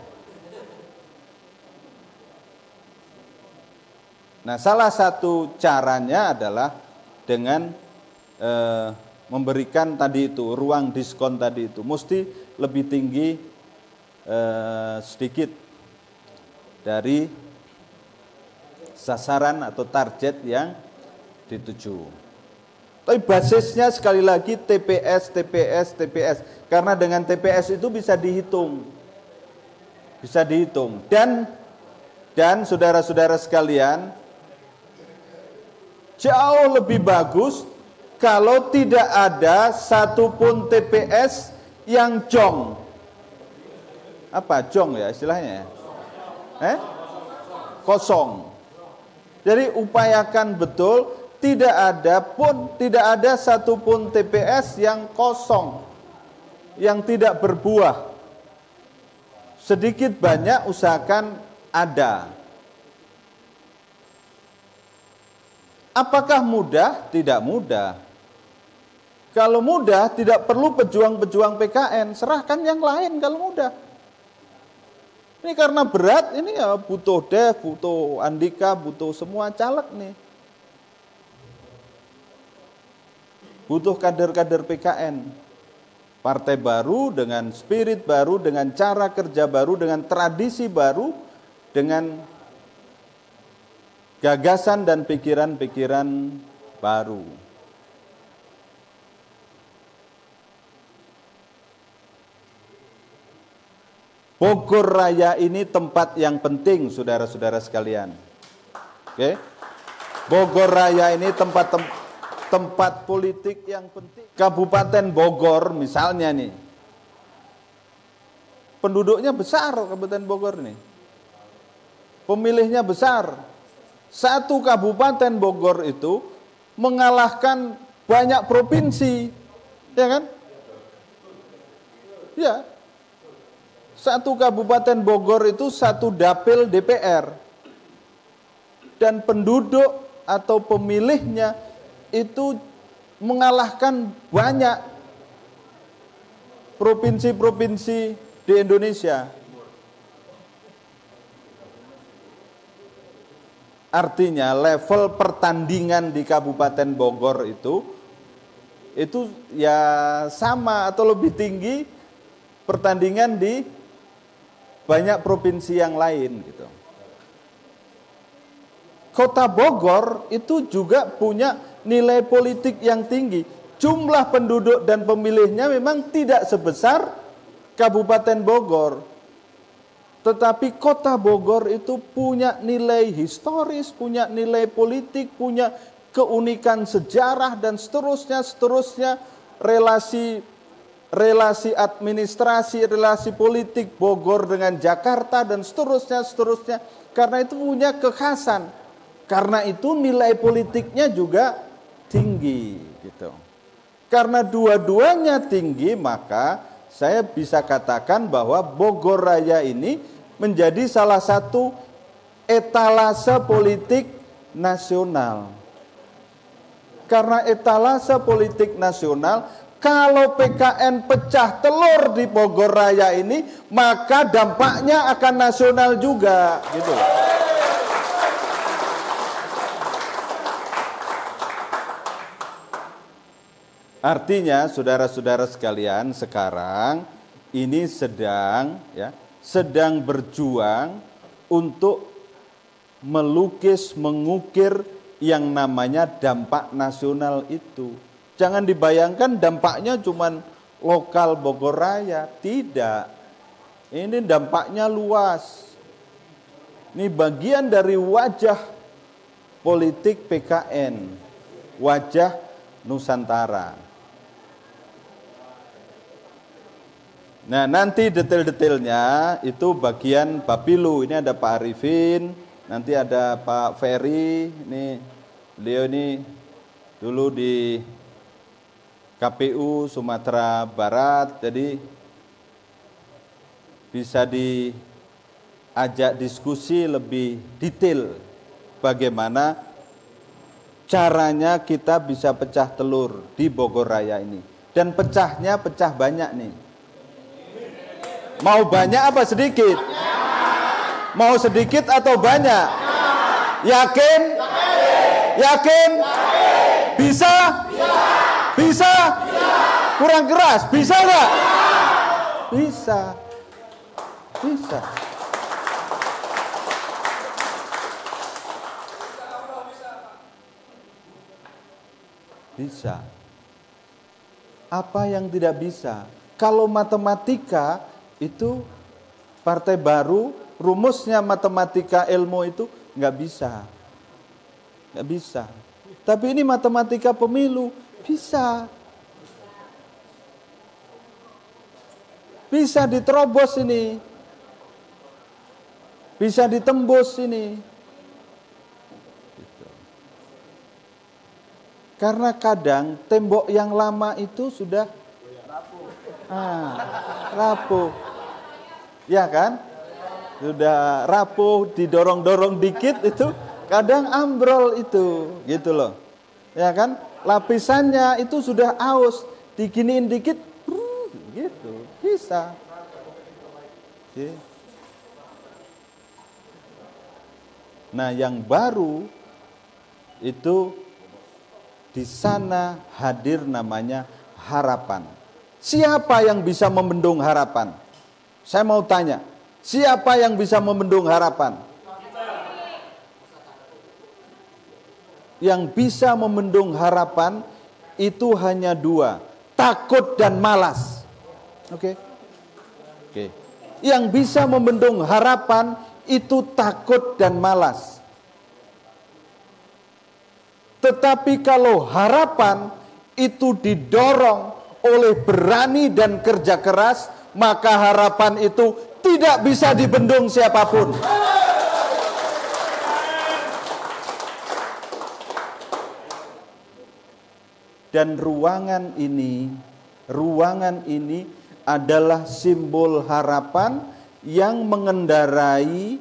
Nah, salah satu caranya adalah dengan memberikan tadi itu, ruang diskon tadi itu, mesti lebih tinggi sedikit dari sasaran atau target yang dituju. Tapi basisnya sekali lagi TPS. Karena dengan TPS itu bisa dihitung. Dan saudara-saudara sekalian, jauh lebih bagus kalau tidak ada satupun TPS yang jong. Apa jong ya istilahnya? Kosong. Jadi upayakan betul tidak ada satupun TPS yang kosong, yang tidak berbuah. Sedikit banyak usahakan ada. Apakah mudah? Tidak mudah. Kalau mudah tidak perlu pejuang-pejuang PKN, serahkan yang lain kalau mudah. Ini karena berat, ini ya butuh Dev, butuh Andika, butuh semua caleg nih. Butuh kader-kader PKN. Partai baru dengan spirit baru, dengan cara kerja baru, dengan tradisi baru, dengan gagasan dan pikiran-pikiran baru. Bogor Raya ini tempat yang penting, saudara-saudara sekalian. Oke? Bogor Raya ini tempat politik yang penting. Kabupaten Bogor misalnya nih, penduduknya besar Kabupaten Bogor nih. Pemilihnya besar. Satu Kabupaten Bogor itu mengalahkan banyak provinsi, ya kan? Ya. Satu Kabupaten Bogor itu satu dapil DPR. Dan penduduk atau pemilihnya itu mengalahkan banyak provinsi-provinsi di Indonesia. Artinya level pertandingan di Kabupaten Bogor itu ya sama atau lebih tinggi pertandingan di banyak provinsi yang lain gitu. Kota Bogor itu juga punya nilai politik yang tinggi. Jumlah penduduk dan pemilihnya memang tidak sebesar Kabupaten Bogor. Tetapi Kota Bogor itu punya nilai historis, punya nilai politik, punya keunikan sejarah dan seterusnya relasi administrasi, relasi politik Bogor dengan Jakarta dan seterusnya. Karena itu punya kekhasan. Karena itu nilai politiknya juga tinggi gitu. Karena dua-duanya tinggi, maka saya bisa katakan bahwa Bogor Raya ini menjadi salah satu etalase politik nasional. Karena etalase politik nasional, kalau PKN pecah telur di Bogor Raya ini, maka dampaknya akan nasional juga, gitu. Artinya, saudara-saudara sekalian, sekarang ini sedang berjuang untuk melukis, mengukir yang namanya dampak nasional itu. Jangan dibayangkan dampaknya cuma lokal Bogor Raya, tidak. Ini dampaknya luas. Ini bagian dari wajah politik PKN, wajah Nusantara. Nah, nanti detail-detailnya itu bagian Bapilu. Ini ada Pak Arifin, nanti ada Pak Ferry. Ini beliau ini dulu di KPU Sumatera Barat, jadi bisa diajak diskusi lebih detail bagaimana caranya kita bisa pecah telur di Bogor Raya ini. Dan pecah banyak nih. Mau banyak apa sedikit? Mau sedikit atau banyak? Yakin? Yakin? Bisa? Bisa? Kurang keras? Bisa nggak? Bisa. Bisa. Bisa. Apa yang tidak bisa? Kalau matematika itu partai baru, rumusnya matematika ilmu itu nggak bisa. Nggak bisa. Tapi ini matematika pemilu, bisa. Bisa diterobos ini. Bisa ditembus ini. Gitu. Karena kadang tembok yang lama itu sudah rapuh. Ya kan? Sudah rapuh, didorong-dorong dikit itu kadang ambrol itu, gitu loh. Ya kan? Lapisannya itu sudah aus, diginiin dikit, gitu, bisa. Nah, yang baru itu di sana hadir namanya harapan. Siapa yang bisa membendung harapan? Saya mau tanya, siapa yang bisa membendung harapan? Yang bisa membendung harapan itu hanya dua, takut dan malas. Oke. Yang bisa membendung harapan itu takut dan malas. Tetapi kalau harapan itu didorong oleh berani dan kerja keras, maka harapan itu tidak bisa dibendung siapapun. Dan ruangan ini adalah simbol harapan yang mengendarai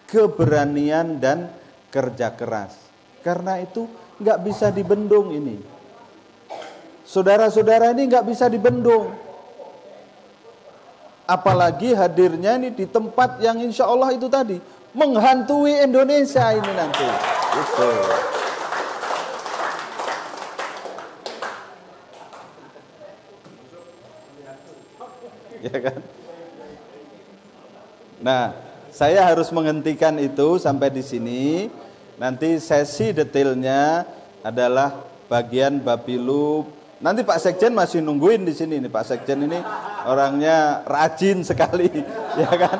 keberanian dan kerja keras. Karena itu nggak bisa dibendung ini. Saudara-saudara ini nggak bisa dibendung. Apalagi hadirnya ini di tempat yang insya Allah itu tadi menghantui Indonesia ini nanti. Itu. Ya kan? Nah, saya harus menghentikan itu sampai di sini. Nanti sesi detailnya adalah bagian Bapilu. Nanti Pak Sekjen masih nungguin di sini nih. Pak Sekjen ini orangnya rajin sekali, ya kan?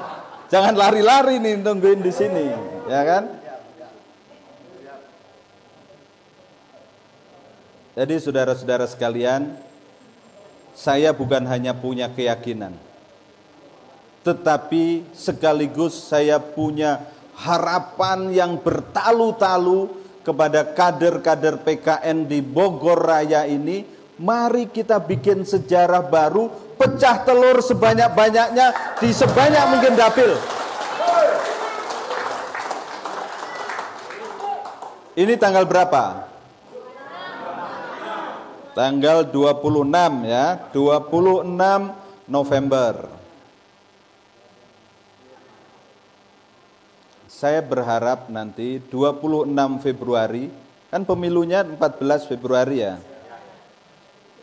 Jangan lari-lari nih nungguin di sini, ya kan? Jadi saudara-saudara sekalian, saya bukan hanya punya keyakinan, tetapi sekaligus saya punya harapan yang bertalu-talu kepada kader-kader PKN di Bogor Raya ini. Mari kita bikin sejarah baru, pecah telur sebanyak-banyaknya di sebanyak mungkin dapil. Ini tanggal berapa? Tanggal 26 ya, 26 November. Saya berharap nanti 26 Februari, kan pemilunya 14 Februari ya.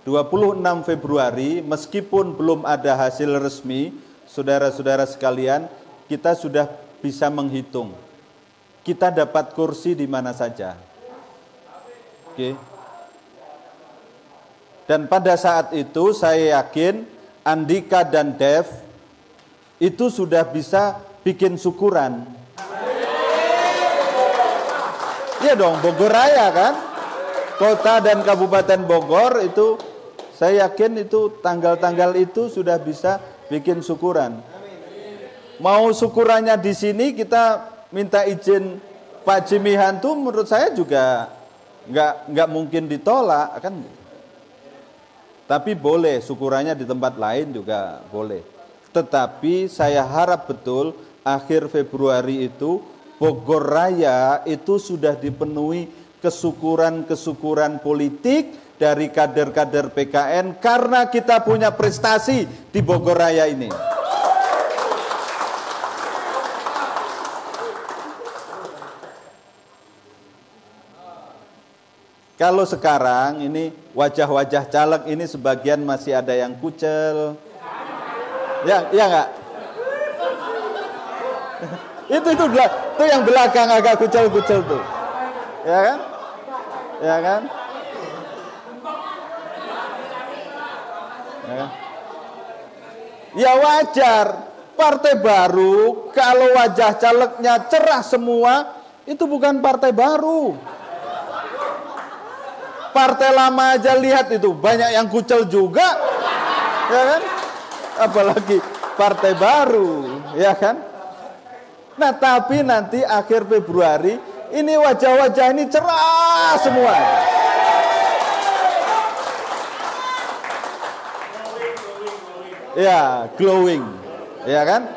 26 Februari, meskipun belum ada hasil resmi, saudara-saudara sekalian, kita sudah bisa menghitung. Kita dapat kursi di mana saja. Oke. Dan pada saat itu saya yakin Andika dan Dev itu sudah bisa bikin syukuran. Iya dong, Bogor Raya kan? Kota dan Kabupaten Bogor itu saya yakin itu tanggal-tanggal itu sudah bisa bikin syukuran. Mau syukurannya di sini kita minta izin Pak Jimmy Hantu, menurut saya juga nggak mungkin ditolak kan? Tapi boleh, syukurannya di tempat lain juga boleh. Tetapi saya harap betul akhir Februari itu Bogor Raya itu sudah dipenuhi kesyukuran-kesyukuran politik dari kader-kader PKN karena kita punya prestasi di Bogor Raya ini. Kalau sekarang ini wajah-wajah caleg ini sebagian masih ada yang kucel. Ya, iya enggak? itu yang belakang agak kucel-kucel tuh. Ya kan? Ya kan? Ya kan? Ya wajar. Partai baru kalau wajah calegnya cerah semua, itu bukan partai baru. Partai lama aja lihat itu banyak yang kucel juga, ya kan? Apalagi partai baru, ya kan? Nah tapi nanti akhir Februari ini wajah-wajah ini cerah semua. Ya, glowing, ya kan?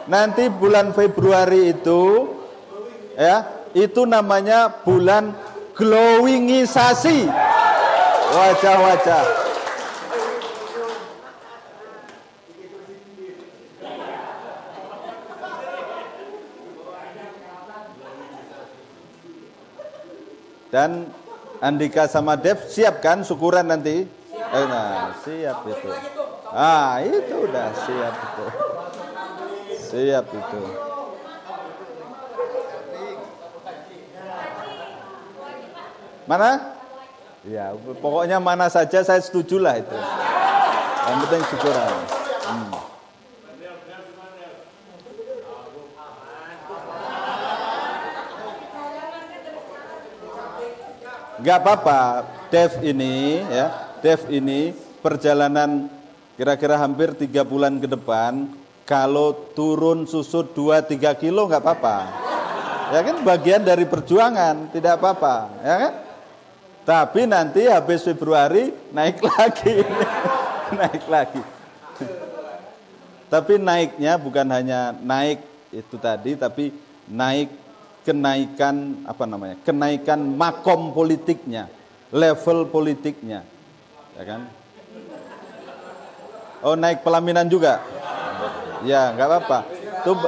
Nanti bulan Februari itu, ya, itu namanya bulan glowingisasi wajah-wajah. Dan Andika sama Dev siap kan syukuran nanti? Nah, siap itu. Ah, itu udah siap itu. Siap itu. Mana? Ya, pokoknya mana saja saya setuju lah itu. Yang penting syukuran. nggak apa-apa. Dev ini perjalanan kira-kira hampir 3 bulan ke depan, kalau turun susut 2-3 kilo nggak apa-apa. Ya kan, bagian dari perjuangan, tidak apa-apa, ya kan? Tapi nanti habis Februari naik lagi. Naik lagi. Tapi naiknya bukan hanya naik itu tadi, tapi naik kenaikan kenaikan makom politiknya, level politiknya, ya kan? Oh, naik pelaminan juga, ya nggak apa-apa. Tuh,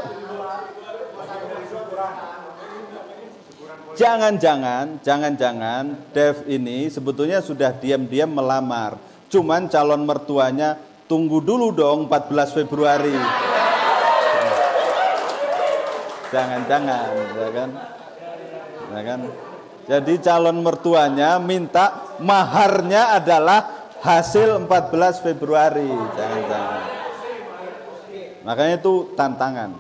jangan-jangan Dev ini sebetulnya sudah diam-diam melamar, cuman calon mertuanya tunggu dulu dong 14 Februari. Jangan-jangan, ya kan? Ya kan? Jadi calon mertuanya minta maharnya adalah hasil 14 Februari. Jangan-jangan. Makanya itu tantangan.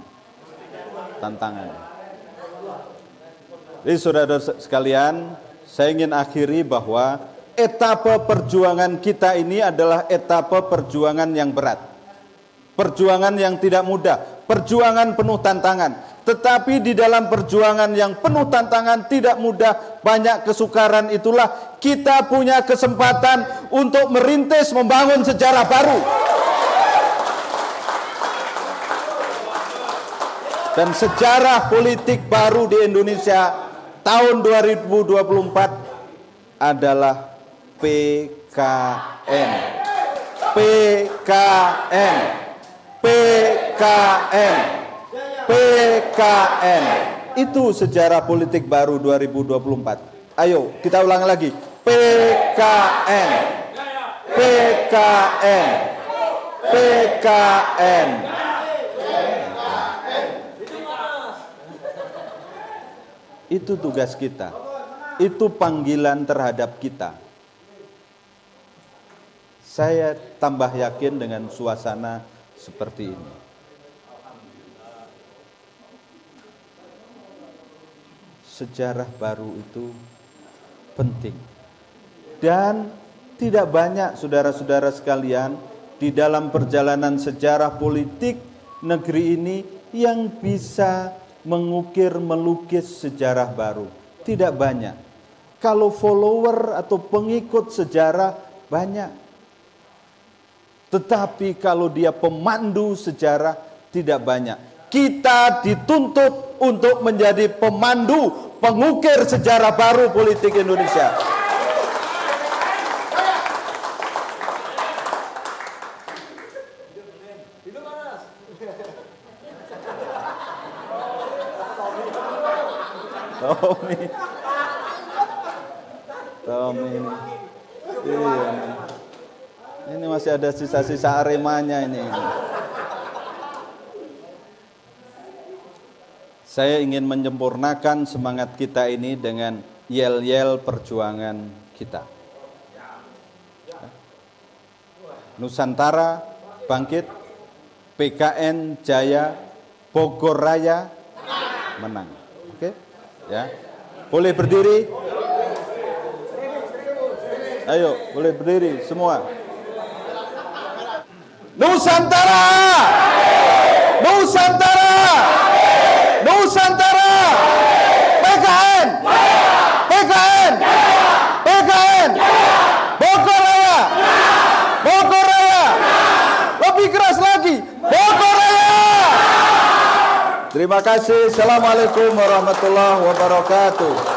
Jadi saudara sekalian, saya ingin akhiri bahwa etapa perjuangan kita ini adalah etapa perjuangan yang berat. Perjuangan yang tidak mudah, perjuangan penuh tantangan. Tetapi di dalam perjuangan yang penuh tantangan, tidak mudah, banyak kesukaran, itulah kita punya kesempatan untuk merintis, membangun sejarah baru. Dan sejarah politik baru di Indonesia tahun 2024 adalah PKN. PKN. PKN. PKN. Itu sejarah politik baru 2024. Ayo kita ulang lagi. PKN. PKN. PKN. Itu tugas kita. Itu panggilan terhadap kita. Saya tambah yakin dengan suasana seperti ini. Sejarah baru itu penting. Dan tidak banyak saudara-saudara sekalian di dalam perjalanan sejarah politik negeri ini yang bisa mengukir, melukis sejarah baru. Tidak banyak. Kalau follower atau pengikut sejarah banyak. Tetapi kalau dia pemandu sejarah tidak banyak. Kita dituntut untuk menjadi pemandu, pengukir sejarah baru politik Indonesia. Tommy ini. Iya. Ini masih ada sisa-sisa Aremanya ini. Saya ingin menyempurnakan semangat kita ini dengan yel-yel perjuangan kita. Nusantara bangkit, PKN jaya, Bogor Raya menang. Oke? Ya. Boleh berdiri? Ayo, boleh berdiri semua. Nusantara! Nusantara! Nusantara! PKN! PKN! PKN! Bogor Raya! Bogor Raya! Lebih keras lagi! Bogor Raya! Terima kasih. Assalamualaikum warahmatullahi wabarakatuh.